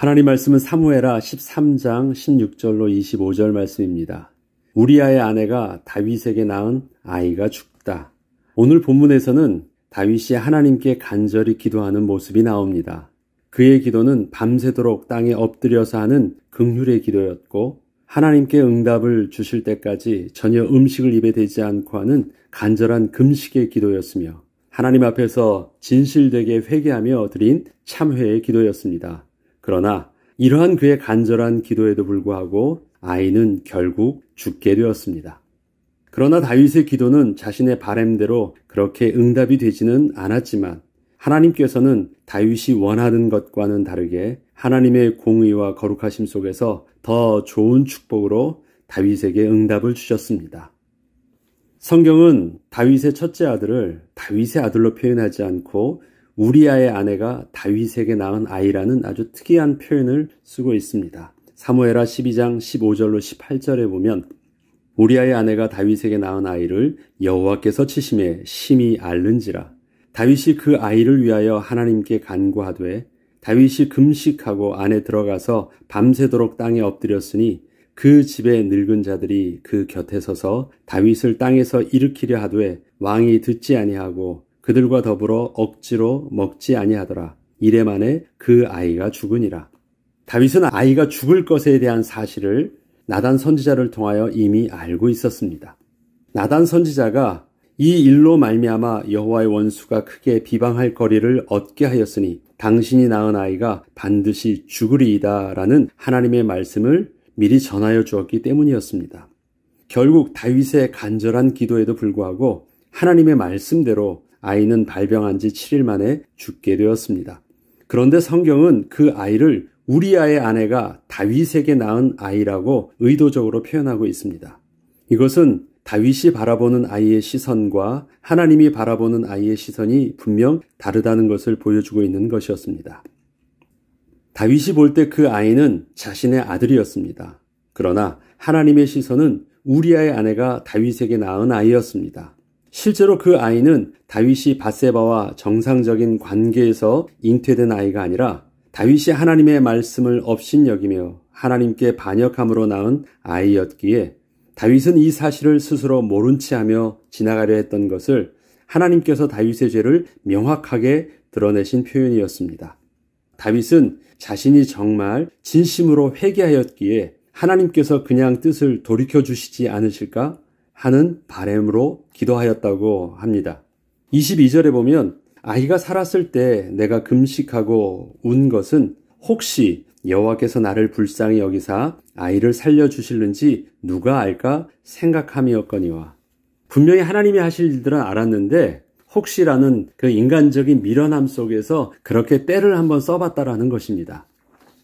하나님 말씀은 사무엘하 13장 16절로 25절 말씀입니다. 우리아의 아내가 다윗에게 낳은 아이가 죽다. 오늘 본문에서는 다윗이 하나님께 간절히 기도하는 모습이 나옵니다. 그의 기도는 밤새도록 땅에 엎드려서 하는 긍휼의 기도였고 하나님께 응답을 주실 때까지 전혀 음식을 입에 대지 않고 하는 간절한 금식의 기도였으며 하나님 앞에서 진실되게 회개하며 드린 참회의 기도였습니다. 그러나 이러한 그의 간절한 기도에도 불구하고 아이는 결국 죽게 되었습니다. 그러나 다윗의 기도는 자신의 바램대로 그렇게 응답이 되지는 않았지만 하나님께서는 다윗이 원하는 것과는 다르게 하나님의 공의와 거룩하심 속에서 더 좋은 축복으로 다윗에게 응답을 주셨습니다. 성경은 다윗의 첫째 아들을 다윗의 아들로 표현하지 않고 우리아의 아내가 다윗에게 낳은 아이라는 아주 특이한 표현을 쓰고 있습니다. 사무엘하 12장 15절로 18절에 보면 우리아의 아내가 다윗에게 낳은 아이를 여호와께서 치심에 심히 앓는지라. 다윗이 그 아이를 위하여 하나님께 간구하되 다윗이 금식하고 안에 들어가서 밤새도록 땅에 엎드렸으니 그 집의 늙은 자들이 그 곁에 서서 다윗을 땅에서 일으키려 하되 왕이 듣지 아니하고 그들과 더불어 억지로 먹지 아니하더라. 이래 만에 그 아이가 죽으니라. 다윗은 아이가 죽을 것에 대한 사실을 나단 선지자를 통하여 이미 알고 있었습니다. 나단 선지자가 이 일로 말미암아 여호와의 원수가 크게 비방할 거리를 얻게 하였으니 당신이 낳은 아이가 반드시 죽으리이다 라는 하나님의 말씀을 미리 전하여 주었기 때문이었습니다. 결국 다윗의 간절한 기도에도 불구하고 하나님의 말씀대로 아이는 발병한 지 7일 만에 죽게 되었습니다. 그런데 성경은 그 아이를 우리아의 아내가 다윗에게 낳은 아이라고 의도적으로 표현하고 있습니다. 이것은 다윗이 바라보는 아이의 시선과 하나님이 바라보는 아이의 시선이 분명 다르다는 것을 보여주고 있는 것이었습니다. 다윗이 볼 때 그 아이는 자신의 아들이었습니다. 그러나 하나님의 시선은 우리아의 아내가 다윗에게 낳은 아이였습니다. 실제로 그 아이는 다윗이 밧세바와 정상적인 관계에서 잉태된 아이가 아니라 다윗이 하나님의 말씀을 업신여기며 하나님께 반역함으로 낳은 아이였기에 다윗은 이 사실을 스스로 모른 채 하며 지나가려 했던 것을 하나님께서 다윗의 죄를 명확하게 드러내신 표현이었습니다. 다윗은 자신이 정말 진심으로 회개하였기에 하나님께서 그냥 뜻을 돌이켜 주시지 않으실까 하는 바람으로 기도하였다고 합니다. 22절에 보면 아이가 살았을 때 내가 금식하고 운 것은 혹시 여호와께서 나를 불쌍히 여기사 아이를 살려주실는지 누가 알까 생각함이었거니와. 분명히 하나님이 하실 일들은 알았는데 혹시라는 그 인간적인 미련함 속에서 그렇게 때를 한번 써봤다라는 것입니다.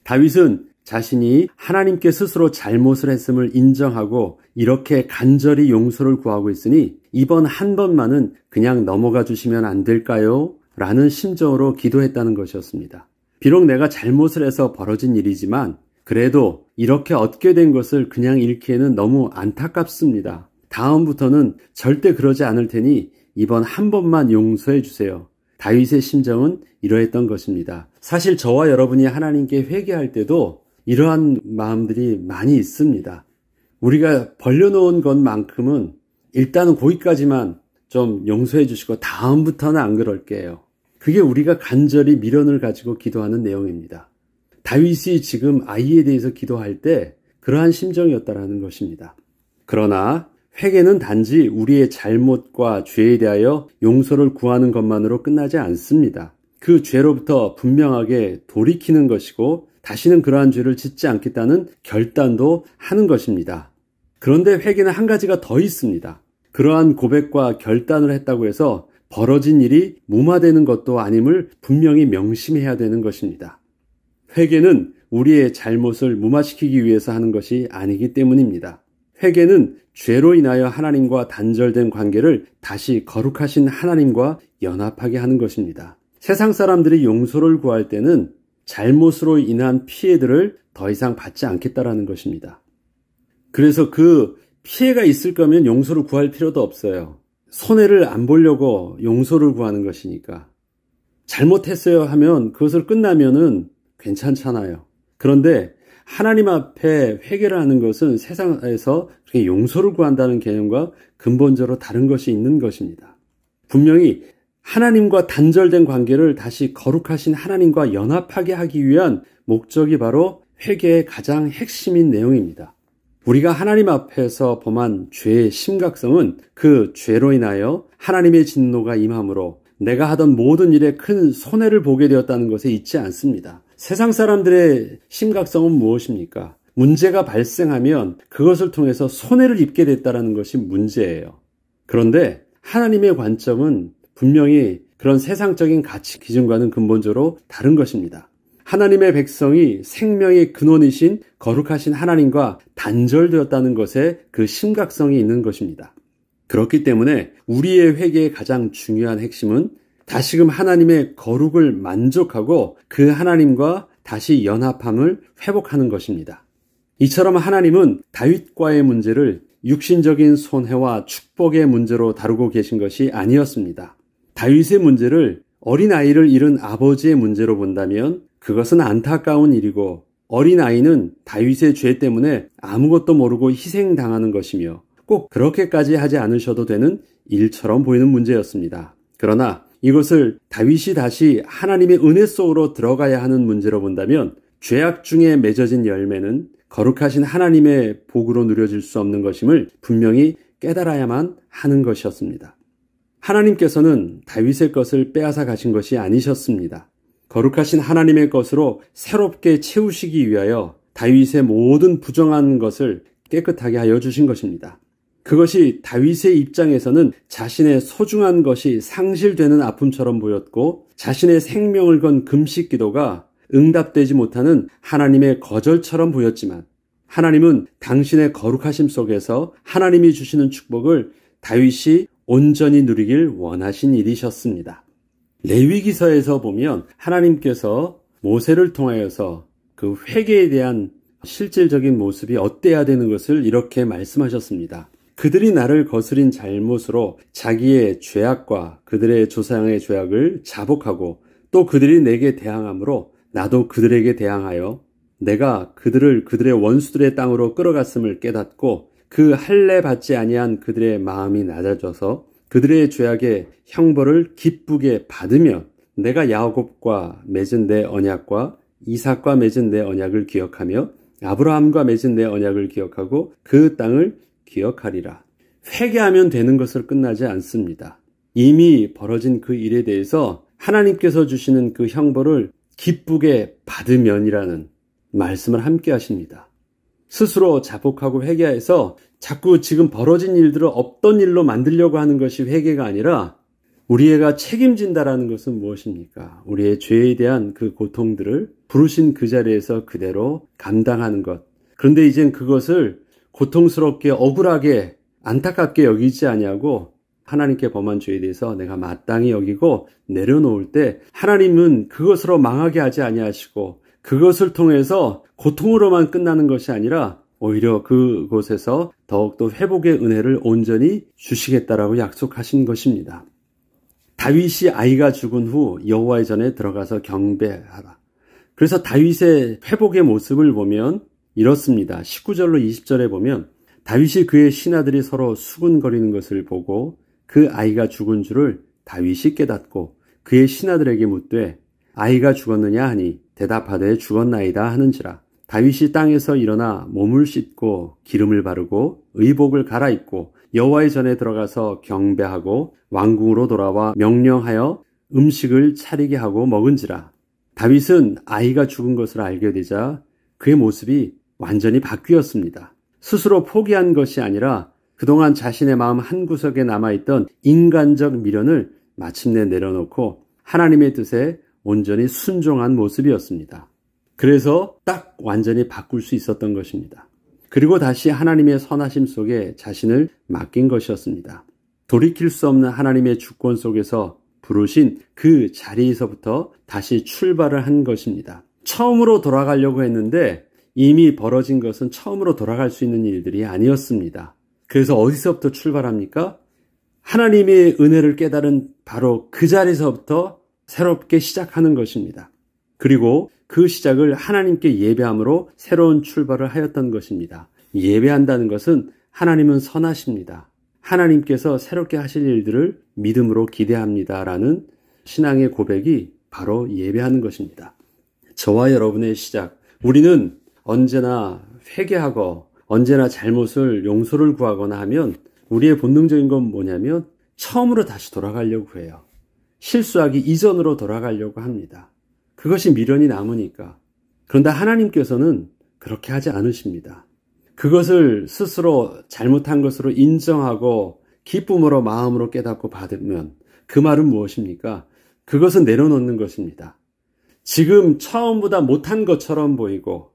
다윗은 자신이 하나님께 스스로 잘못을 했음을 인정하고 이렇게 간절히 용서를 구하고 있으니 이번 한 번만은 그냥 넘어가 주시면 안 될까요? 라는 심정으로 기도했다는 것이었습니다. 비록 내가 잘못을 해서 벌어진 일이지만 그래도 이렇게 얻게 된 것을 그냥 잃기에는 너무 안타깝습니다. 다음부터는 절대 그러지 않을 테니 이번 한 번만 용서해 주세요. 다윗의 심정은 이러했던 것입니다. 사실 저와 여러분이 하나님께 회개할 때도 이러한 마음들이 많이 있습니다. 우리가 벌려놓은 것만큼은 일단은 거기까지만 좀 용서해 주시고 다음부터는 안 그럴게요. 그게 우리가 간절히 미련을 가지고 기도하는 내용입니다. 다윗이 지금 아이에 대해서 기도할 때 그러한 심정이었다라는 것입니다. 그러나 회개는 단지 우리의 잘못과 죄에 대하여 용서를 구하는 것만으로 끝나지 않습니다. 그 죄로부터 분명하게 돌이키는 것이고 다시는 그러한 죄를 짓지 않겠다는 결단도 하는 것입니다. 그런데 회개는 한 가지가 더 있습니다. 그러한 고백과 결단을 했다고 해서 벌어진 일이 무마되는 것도 아님을 분명히 명심해야 되는 것입니다. 회개는 우리의 잘못을 무마시키기 위해서 하는 것이 아니기 때문입니다. 회개는 죄로 인하여 하나님과 단절된 관계를 다시 거룩하신 하나님과 연합하게 하는 것입니다. 세상 사람들이 용서를 구할 때는 잘못으로 인한 피해들을 더 이상 받지 않겠다라는 것입니다. 그래서 그 피해가 있을 거면 용서를 구할 필요도 없어요. 손해를 안 보려고 용서를 구하는 것이니까. 잘못했어요 하면 그것을 끝나면은 괜찮잖아요. 그런데 하나님 앞에 회개를 하는 것은 세상에서 그렇게 용서를 구한다는 개념과 근본적으로 다른 것이 있는 것입니다. 분명히 하나님과 단절된 관계를 다시 거룩하신 하나님과 연합하게 하기 위한 목적이 바로 회개의 가장 핵심인 내용입니다. 우리가 하나님 앞에서 범한 죄의 심각성은 그 죄로 인하여 하나님의 진노가 임함으로 내가 하던 모든 일에 큰 손해를 보게 되었다는 것에 있지 않습니다. 세상 사람들의 심각성은 무엇입니까? 문제가 발생하면 그것을 통해서 손해를 입게 됐다는 것이 문제예요. 그런데 하나님의 관점은 분명히 그런 세상적인 가치 기준과는 근본적으로 다른 것입니다. 하나님의 백성이 생명의 근원이신 거룩하신 하나님과 단절되었다는 것에 그 심각성이 있는 것입니다. 그렇기 때문에 우리의 회개의 가장 중요한 핵심은 다시금 하나님의 거룩을 만족하고 그 하나님과 다시 연합함을 회복하는 것입니다. 이처럼 하나님은 다윗과의 문제를 육신적인 손해와 축복의 문제로 다루고 계신 것이 아니었습니다. 다윗의 문제를 어린아이를 잃은 아버지의 문제로 본다면 그것은 안타까운 일이고 어린아이는 다윗의 죄 때문에 아무것도 모르고 희생당하는 것이며 꼭 그렇게까지 하지 않으셔도 되는 일처럼 보이는 문제였습니다. 그러나 이것을 다윗이 다시 하나님의 은혜 속으로 들어가야 하는 문제로 본다면 죄악 중에 맺어진 열매는 거룩하신 하나님의 복으로 누려질 수 없는 것임을 분명히 깨달아야만 하는 것이었습니다. 하나님께서는 다윗의 것을 빼앗아 가신 것이 아니셨습니다. 거룩하신 하나님의 것으로 새롭게 채우시기 위하여 다윗의 모든 부정한 것을 깨끗하게 하여 주신 것입니다. 그것이 다윗의 입장에서는 자신의 소중한 것이 상실되는 아픔처럼 보였고 자신의 생명을 건 금식 기도가 응답되지 못하는 하나님의 거절처럼 보였지만 하나님은 당신의 거룩하심 속에서 하나님이 주시는 축복을 다윗이 온전히 누리길 원하신 일이셨습니다. 레위기서에서 보면 하나님께서 모세를 통하여서 그 회개에 대한 실질적인 모습이 어때야 되는 것을 이렇게 말씀하셨습니다. 그들이 나를 거스린 잘못으로 자기의 죄악과 그들의 조상의 죄악을 자복하고 또 그들이 내게 대항함으로 나도 그들에게 대항하여 내가 그들을 그들의 원수들의 땅으로 끌어갔음을 깨닫고 그 할례 받지 아니한 그들의 마음이 낮아져서 그들의 죄악의 형벌을 기쁘게 받으면 내가 야곱과 맺은 내 언약과 이삭과 맺은 내 언약을 기억하며 아브라함과 맺은 내 언약을 기억하고 그 땅을 기억하리라. 회개하면 되는 것을 끝나지 않습니다. 이미 벌어진 그 일에 대해서 하나님께서 주시는 그 형벌을 기쁘게 받으면이라는 말씀을 함께 하십니다. 스스로 자복하고 회개해서 자꾸 지금 벌어진 일들을 없던 일로 만들려고 하는 것이 회개가 아니라 우리가 책임진다라는 것은 무엇입니까? 우리의 죄에 대한 그 고통들을 부르신 그 자리에서 그대로 감당하는 것. 그런데 이젠 그것을 고통스럽게 억울하게 안타깝게 여기지 아니하고 하나님께 범한 죄에 대해서 내가 마땅히 여기고 내려놓을 때 하나님은 그것으로 망하게 하지 아니하시고 그것을 통해서 고통으로만 끝나는 것이 아니라 오히려 그곳에서 더욱더 회복의 은혜를 온전히 주시겠다라고 약속하신 것입니다. 다윗이 아이가 죽은 후 여호와의 전에 들어가서 경배하라. 그래서 다윗의 회복의 모습을 보면 이렇습니다. 19절로 20절에 보면 다윗이 그의 신하들이 서로 수군거리는 것을 보고 그 아이가 죽은 줄을 다윗이 깨닫고 그의 신하들에게 묻되 아이가 죽었느냐 하니 대답하되 죽었나이다 하는지라. 다윗이 땅에서 일어나 몸을 씻고 기름을 바르고 의복을 갈아입고 여호와의 전에 들어가서 경배하고 왕궁으로 돌아와 명령하여 음식을 차리게 하고 먹은지라. 다윗은 아이가 죽은 것을 알게 되자 그의 모습이 완전히 바뀌었습니다. 스스로 포기한 것이 아니라 그동안 자신의 마음 한구석에 남아있던 인간적 미련을 마침내 내려놓고 하나님의 뜻에 온전히 순종한 모습이었습니다. 그래서 딱 완전히 바꿀 수 있었던 것입니다. 그리고 다시 하나님의 선하심 속에 자신을 맡긴 것이었습니다. 돌이킬 수 없는 하나님의 주권 속에서 부르신 그 자리에서부터 다시 출발을 한 것입니다. 처음으로 돌아가려고 했는데 이미 벌어진 것은 처음으로 돌아갈 수 있는 일들이 아니었습니다. 그래서 어디서부터 출발합니까? 하나님의 은혜를 깨달은 바로 그 자리에서부터 새롭게 시작하는 것입니다. 그리고 그 시작을 하나님께 예배함으로 새로운 출발을 하였던 것입니다. 예배한다는 것은 하나님은 선하십니다. 하나님께서 새롭게 하실 일들을 믿음으로 기대합니다라는 신앙의 고백이 바로 예배하는 것입니다. 저와 여러분의 시작, 우리는 언제나 회개하고 언제나 잘못을 용서를 구하거나 하면 우리의 본능적인 건 뭐냐면 처음으로 다시 돌아가려고 해요. 실수하기 이전으로 돌아가려고 합니다. 그것이 미련이 남으니까. 그런데 하나님께서는 그렇게 하지 않으십니다. 그것을 스스로 잘못한 것으로 인정하고 기쁨으로 마음으로 깨닫고 받으면 그 말은 무엇입니까? 그것은 내려놓는 것입니다. 지금 처음보다 못한 것처럼 보이고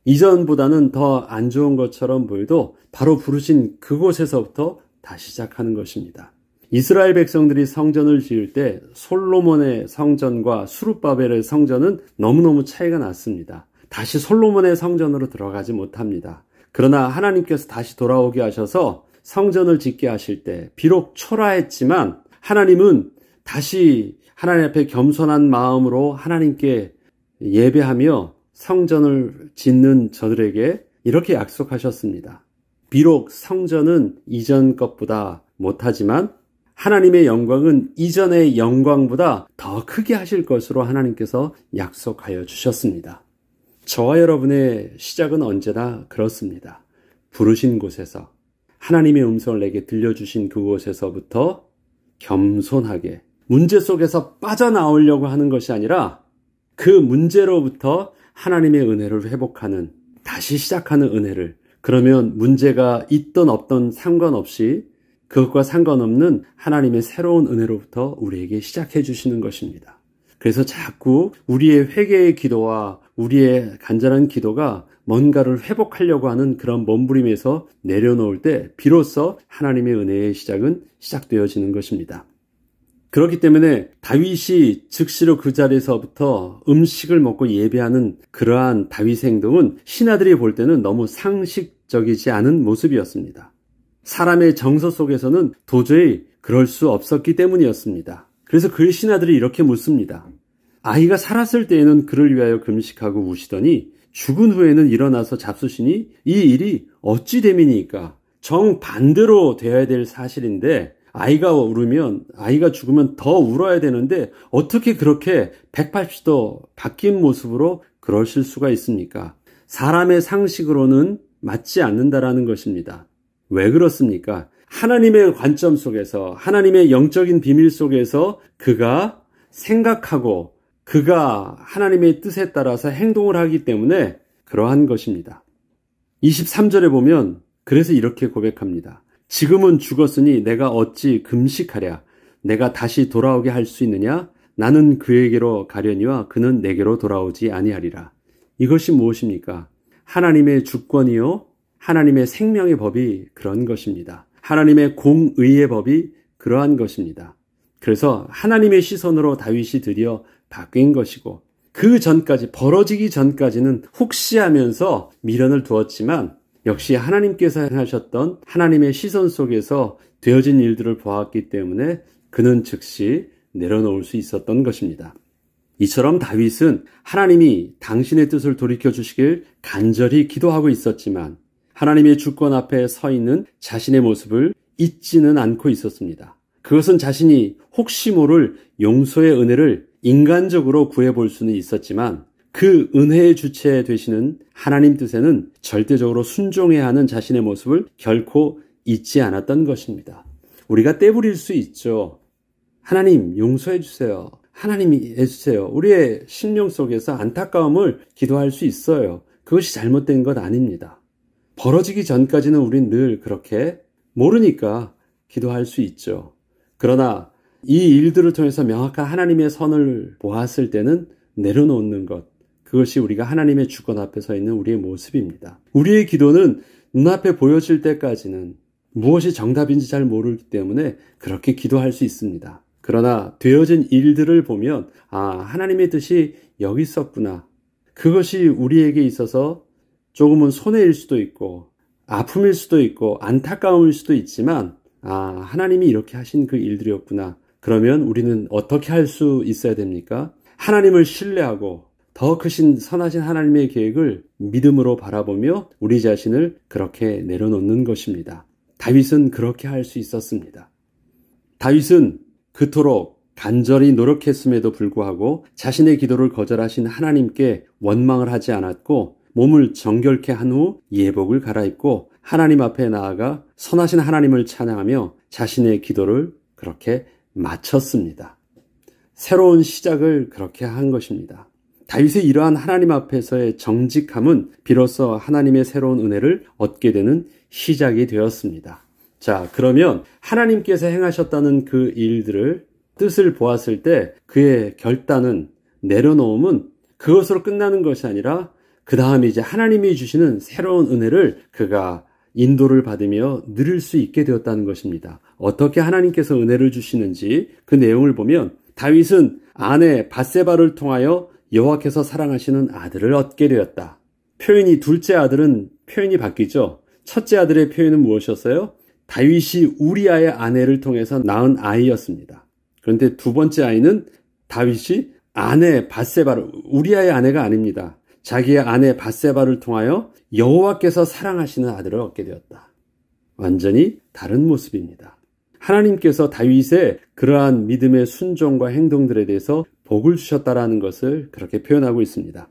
이전보다는 더 안 좋은 것처럼 보여도 바로 부르신 그곳에서부터 다시 시작하는 것입니다. 이스라엘 백성들이 성전을 지을 때 솔로몬의 성전과 수룹바벨의 성전은 너무너무 차이가 났습니다. 다시 솔로몬의 성전으로 들어가지 못합니다. 그러나 하나님께서 다시 돌아오게 하셔서 성전을 짓게 하실 때 비록 초라했지만 하나님은 다시 하나님 앞에 겸손한 마음으로 하나님께 예배하며 성전을 짓는 저들에게 이렇게 약속하셨습니다. 비록 성전은 이전 것보다 못하지만 하나님의 영광은 이전의 영광보다 더 크게 하실 것으로 하나님께서 약속하여 주셨습니다. 저와 여러분의 시작은 언제나 그렇습니다. 부르신 곳에서 하나님의 음성을 내게 들려주신 그곳에서부터 겸손하게 문제 속에서 빠져나오려고 하는 것이 아니라 그 문제로부터 하나님의 은혜를 회복하는, 다시 시작하는 은혜를, 그러면 문제가 있든 없든 상관없이 그것과 상관없는 하나님의 새로운 은혜로부터 우리에게 시작해 주시는 것입니다. 그래서 자꾸 우리의 회개의 기도와 우리의 간절한 기도가 뭔가를 회복하려고 하는 그런 몸부림에서 내려놓을 때 비로소 하나님의 은혜의 시작은 시작되어지는 것입니다. 그렇기 때문에 다윗이 즉시로 그 자리에서부터 음식을 먹고 예배하는 그러한 다윗의 행동은 신하들이 볼 때는 너무 상식적이지 않은 모습이었습니다. 사람의 정서 속에서는 도저히 그럴 수 없었기 때문이었습니다. 그래서 그의 신하들이 이렇게 묻습니다. 아이가 살았을 때에는 그를 위하여 금식하고 우시더니 죽은 후에는 일어나서 잡수시니 이 일이 어찌 됨이니까? 정반대로 되어야 될 사실인데 아이가 죽으면 더 울어야 되는데 어떻게 그렇게 180도 바뀐 모습으로 그러실 수가 있습니까? 사람의 상식으로는 맞지 않는다라는 것입니다. 왜 그렇습니까? 하나님의 관점 속에서, 하나님의 영적인 비밀 속에서 그가 생각하고 그가 하나님의 뜻에 따라서 행동을 하기 때문에 그러한 것입니다. 23절에 보면 그래서 이렇게 고백합니다. 지금은 죽었으니 내가 어찌 금식하랴? 내가 다시 돌아오게 할 수 있느냐? 나는 그에게로 가려니와 그는 내게로 돌아오지 아니하리라. 이것이 무엇입니까? 하나님의 주권이요, 하나님의 생명의 법이 그런 것입니다. 하나님의 공의의 법이 그러한 것입니다. 그래서 하나님의 시선으로 다윗이 드디어 바뀐 것이고 그 전까지, 벌어지기 전까지는 혹시 하면서 미련을 두었지만 역시 하나님께서 행하셨던 하나님의 시선 속에서 되어진 일들을 보았기 때문에 그는 즉시 내려놓을 수 있었던 것입니다. 이처럼 다윗은 하나님이 당신의 뜻을 돌이켜 주시길 간절히 기도하고 있었지만 하나님의 주권 앞에 서 있는 자신의 모습을 잊지는 않고 있었습니다. 그것은 자신이 혹시 모를 용서의 은혜를 인간적으로 구해볼 수는 있었지만 그 은혜의 주체 되시는 하나님 뜻에는 절대적으로 순종해야 하는 자신의 모습을 결코 잊지 않았던 것입니다. 우리가 떼부릴 수 있죠. 하나님 용서해 주세요. 하나님이 해주세요. 우리의 심령 속에서 안타까움을 기도할 수 있어요. 그것이 잘못된 것 아닙니다. 벌어지기 전까지는 우린 늘 그렇게 모르니까 기도할 수 있죠. 그러나 이 일들을 통해서 명확한 하나님의 선을 보았을 때는 내려놓는 것, 그것이 우리가 하나님의 주권 앞에 서 있는 우리의 모습입니다. 우리의 기도는 눈앞에 보여질 때까지는 무엇이 정답인지 잘 모르기 때문에 그렇게 기도할 수 있습니다. 그러나 되어진 일들을 보면 하나님의 뜻이 여기 있었구나. 그것이 우리에게 있어서 조금은 손해일 수도 있고 아픔일 수도 있고 안타까움일 수도 있지만 하나님이 이렇게 하신 그 일들이었구나. 그러면 우리는 어떻게 할 수 있어야 됩니까? 하나님을 신뢰하고 더 크신 선하신 하나님의 계획을 믿음으로 바라보며 우리 자신을 그렇게 내려놓는 것입니다. 다윗은 그렇게 할 수 있었습니다. 다윗은 그토록 간절히 노력했음에도 불구하고 자신의 기도를 거절하신 하나님께 원망을 하지 않았고 몸을 정결케 한 후 예복을 갈아입고 하나님 앞에 나아가 선하신 하나님을 찬양하며 자신의 기도를 그렇게 마쳤습니다. 새로운 시작을 그렇게 한 것입니다. 다윗의 이러한 하나님 앞에서의 정직함은 비로소 하나님의 새로운 은혜를 얻게 되는 시작이 되었습니다. 자, 그러면 하나님께서 행하셨다는 그 일들을 뜻을 보았을 때 그의 결단은 내려놓음은 그것으로 끝나는 것이 아니라 그 다음에 이제 하나님이 주시는 새로운 은혜를 그가 인도를 받으며 누릴 수 있게 되었다는 것입니다. 어떻게 하나님께서 은혜를 주시는지 그 내용을 보면 다윗은 아내 밧세바를 통하여 여호와께서 사랑하시는 아들을 얻게 되었다. 표현이 둘째 아들은 표현이 바뀌죠. 첫째 아들의 표현은 무엇이었어요? 다윗이 우리아의 아내를 통해서 낳은 아이였습니다. 그런데 두 번째 아이는 다윗이 아내 밧세바를, 우리아의 아내가 아닙니다. 자기의 아내 밧세바를 통하여 여호와께서 사랑하시는 아들을 얻게 되었다. 완전히 다른 모습입니다. 하나님께서 다윗의 그러한 믿음의 순종과 행동들에 대해서 복을 주셨다라는 것을 그렇게 표현하고 있습니다.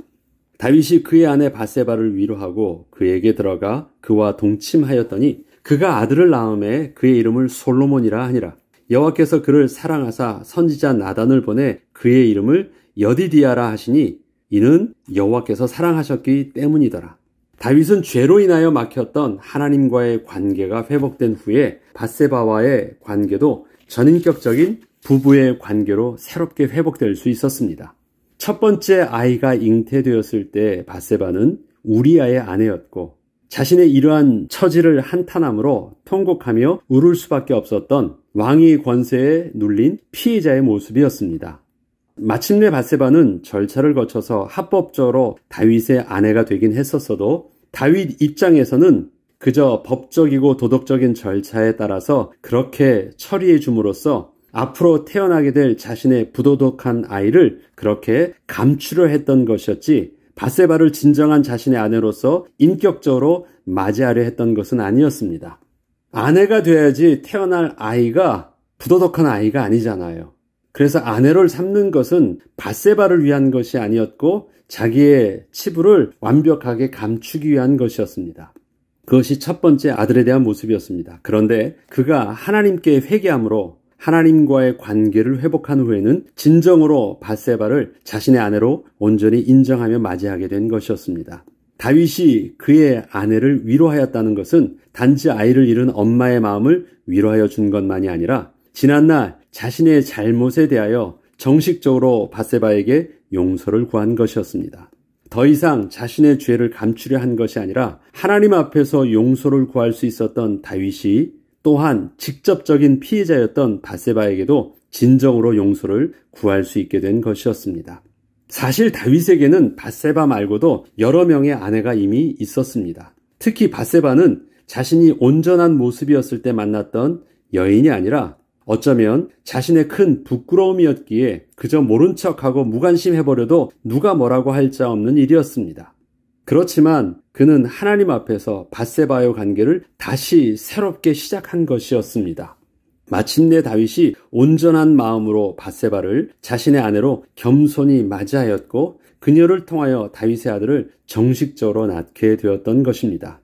다윗이 그의 아내 밧세바를 위로하고 그에게 들어가 그와 동침하였더니 그가 아들을 낳음에 그의 이름을 솔로몬이라 하니라. 여호와께서 그를 사랑하사 선지자 나단을 보내 그의 이름을 여디디아라 하시니 이는 여호와께서 사랑하셨기 때문이더라. 다윗은 죄로 인하여 막혔던 하나님과의 관계가 회복된 후에 밧세바와의 관계도 전인격적인 부부의 관계로 새롭게 회복될 수 있었습니다. 첫 번째 아이가 잉태되었을 때 밧세바는 우리아의 아내였고 자신의 이러한 처지를 한탄함으로 통곡하며 울을 수밖에 없었던 왕의 권세에 눌린 피해자의 모습이었습니다. 마침내 밧세바는 절차를 거쳐서 합법적으로 다윗의 아내가 되긴 했었어도 다윗 입장에서는 그저 법적이고 도덕적인 절차에 따라서 그렇게 처리해 줌으로써 앞으로 태어나게 될 자신의 부도덕한 아이를 그렇게 감추려 했던 것이었지 밧세바를 진정한 자신의 아내로서 인격적으로 맞이하려 했던 것은 아니었습니다. 아내가 돼야지 태어날 아이가 부도덕한 아이가 아니잖아요. 그래서 아내를 삼는 것은 밧세바를 위한 것이 아니었고 자기의 치부를 완벽하게 감추기 위한 것이었습니다. 그것이 첫 번째 아들에 대한 모습이었습니다. 그런데 그가 하나님께 회개함으로 하나님과의 관계를 회복한 후에는 진정으로 밧세바를 자신의 아내로 온전히 인정하며 맞이하게 된 것이었습니다. 다윗이 그의 아내를 위로하였다는 것은 단지 아이를 잃은 엄마의 마음을 위로하여 준 것만이 아니라 지난날 자신의 잘못에 대하여 정식적으로 밧세바에게 용서를 구한 것이었습니다. 더 이상 자신의 죄를 감추려 한 것이 아니라 하나님 앞에서 용서를 구할 수 있었던 다윗이 또한 직접적인 피해자였던 밧세바에게도 진정으로 용서를 구할 수 있게 된 것이었습니다. 사실 다윗에게는 밧세바 말고도 여러 명의 아내가 이미 있었습니다. 특히 밧세바는 자신이 온전한 모습이었을 때 만났던 여인이 아니라 어쩌면 자신의 큰 부끄러움이었기에 그저 모른 척하고 무관심해버려도 누가 뭐라고 할 자 없는 일이었습니다. 그렇지만 그는 하나님 앞에서 밧세바와의 관계를 다시 새롭게 시작한 것이었습니다. 마침내 다윗이 온전한 마음으로 밧세바를 자신의 아내로 겸손히 맞이하였고 그녀를 통하여 다윗의 아들을 정식적으로 낳게 되었던 것입니다.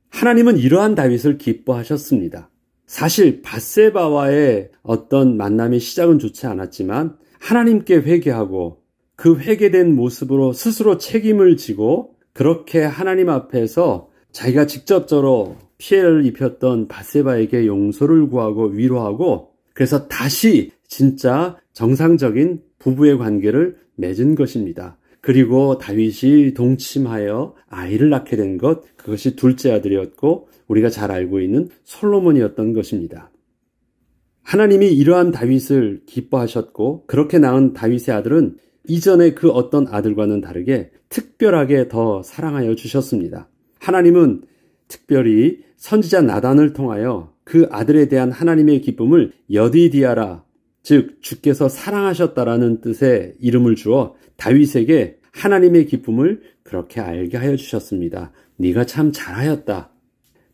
하나님은 이러한 다윗을 기뻐하셨습니다. 사실 밧세바와의 어떤 만남의 시작은 좋지 않았지만 하나님께 회개하고 그 회개된 모습으로 스스로 책임을 지고 그렇게 하나님 앞에서 자기가 직접적으로 피해를 입혔던 밧세바에게 용서를 구하고 위로하고 그래서 다시 진짜 정상적인 부부의 관계를 맺은 것입니다. 그리고 다윗이 동침하여 아이를 낳게 된 것, 그것이 둘째 아들이었고 우리가 잘 알고 있는 솔로몬이었던 것입니다. 하나님이 이러한 다윗을 기뻐하셨고 그렇게 낳은 다윗의 아들은 이전의 그 어떤 아들과는 다르게 특별하게 더 사랑하여 주셨습니다. 하나님은 특별히 선지자 나단을 통하여 그 아들에 대한 하나님의 기쁨을 여디디아라, 즉 주께서 사랑하셨다라는 뜻의 이름을 주어 다윗에게 하나님의 기쁨을 그렇게 알게 하여 주셨습니다. 네가 참 잘하였다.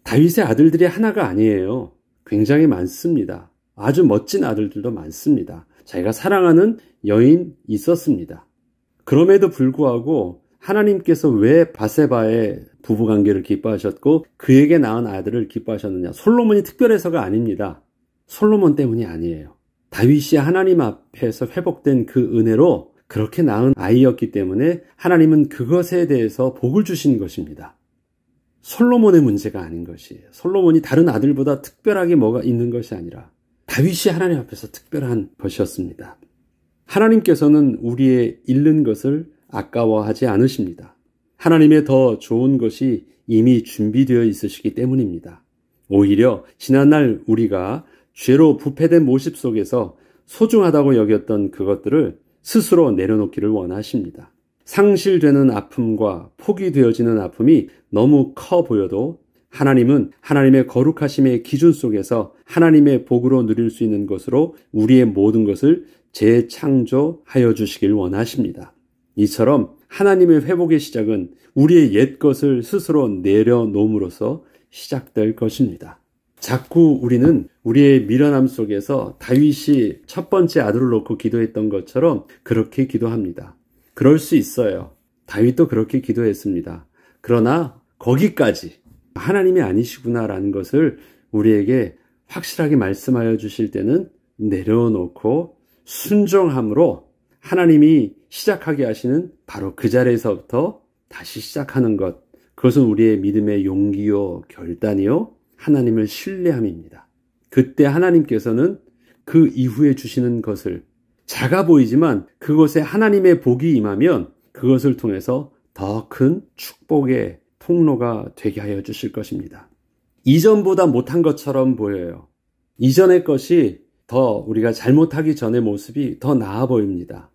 다윗의 아들들이 하나가 아니에요. 굉장히 많습니다. 아주 멋진 아들들도 많습니다. 자기가 사랑하는 여인 있었습니다. 그럼에도 불구하고 하나님께서 왜 바세바의 부부관계를 기뻐하셨고 그에게 낳은 아들을 기뻐하셨느냐? 솔로몬이 특별해서가 아닙니다. 솔로몬 때문이 아니에요. 다윗이 하나님 앞에서 회복된 그 은혜로 그렇게 낳은 아이였기 때문에 하나님은 그것에 대해서 복을 주신 것입니다. 솔로몬의 문제가 아닌 것이에요. 솔로몬이 다른 아들보다 특별하게 뭐가 있는 것이 아니라 다윗이 하나님 앞에서 특별한 것이었습니다. 하나님께서는 우리의 잃는 것을 아까워하지 않으십니다. 하나님의 더 좋은 것이 이미 준비되어 있으시기 때문입니다. 오히려 지난날 우리가 죄로 부패된 모습 속에서 소중하다고 여겼던 그것들을 스스로 내려놓기를 원하십니다. 상실되는 아픔과 포기되어지는 아픔이 너무 커 보여도 하나님은 하나님의 거룩하심의 기준 속에서 하나님의 복으로 누릴 수 있는 것으로 우리의 모든 것을 재창조하여 주시길 원하십니다. 이처럼 하나님의 회복의 시작은 우리의 옛 것을 스스로 내려놓음으로써 시작될 것입니다. 자꾸 우리는 우리의 미련함 속에서 다윗이 첫 번째 아들을 놓고 기도했던 것처럼 그렇게 기도합니다. 그럴 수 있어요. 다윗도 그렇게 기도했습니다. 그러나 거기까지 하나님이 아니시구나라는 것을 우리에게 확실하게 말씀하여 주실 때는 내려놓고 순종함으로 하나님이 시작하게 하시는 바로 그 자리에서부터 다시 시작하는 것, 그것은 우리의 믿음의 용기요 결단이요 하나님을 신뢰함입니다. 그때 하나님께서는 그 이후에 주시는 것을 작아 보이지만 그것에 하나님의 복이 임하면 그것을 통해서 더 큰 축복의 통로가 되게 하여 주실 것입니다. 이전보다 못한 것처럼 보여요. 이전의 것이 더 우리가 잘못하기 전의 모습이 더 나아 보입니다.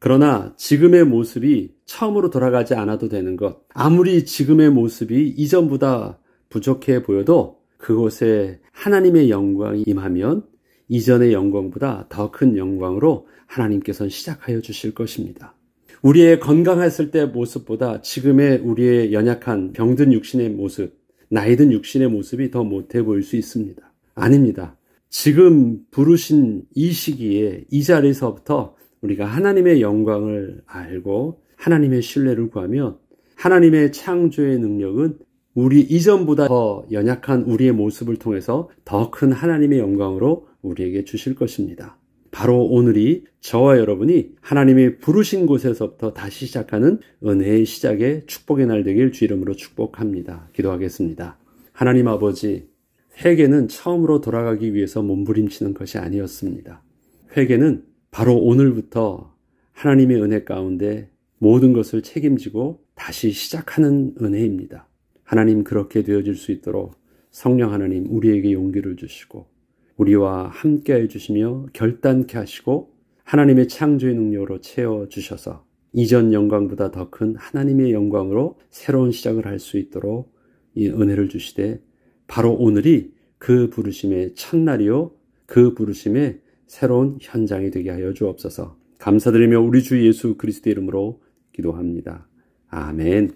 그러나 지금의 모습이 처음으로 돌아가지 않아도 되는 것, 아무리 지금의 모습이 이전보다 부족해 보여도 그곳에 하나님의 영광이 임하면 이전의 영광보다 더 큰 영광으로 하나님께서는 시작하여 주실 것입니다. 우리의 건강했을 때 모습보다 지금의 우리의 연약한 병든 육신의 모습, 나이든 육신의 모습이 더 못해 보일 수 있습니다. 아닙니다. 지금 부르신 이 시기에 이 자리에서부터 우리가 하나님의 영광을 알고 하나님의 신뢰를 구하면 하나님의 창조의 능력은 우리 이전보다 더 연약한 우리의 모습을 통해서 더 큰 하나님의 영광으로 우리에게 주실 것입니다. 바로 오늘이 저와 여러분이 하나님이 부르신 곳에서부터 다시 시작하는 은혜의 시작의 축복의 날 되길 주 이름으로 축복합니다. 기도하겠습니다. 하나님 아버지, 회개는 처음으로 돌아가기 위해서 몸부림치는 것이 아니었습니다. 회개는 바로 오늘부터 하나님의 은혜 가운데 모든 것을 책임지고 다시 시작하는 은혜입니다. 하나님, 그렇게 되어질 수 있도록 성령 하나님 우리에게 용기를 주시고 우리와 함께 해주시며 결단케 하시고 하나님의 창조의 능력으로 채워주셔서 이전 영광보다 더 큰 하나님의 영광으로 새로운 시작을 할 수 있도록 이 은혜를 주시되 바로 오늘이 그 부르심의 첫날이요 그 부르심의 새로운 현장이 되게 하여 주옵소서. 감사드리며 우리 주 예수 그리스도의 이름으로 기도합니다. 아멘.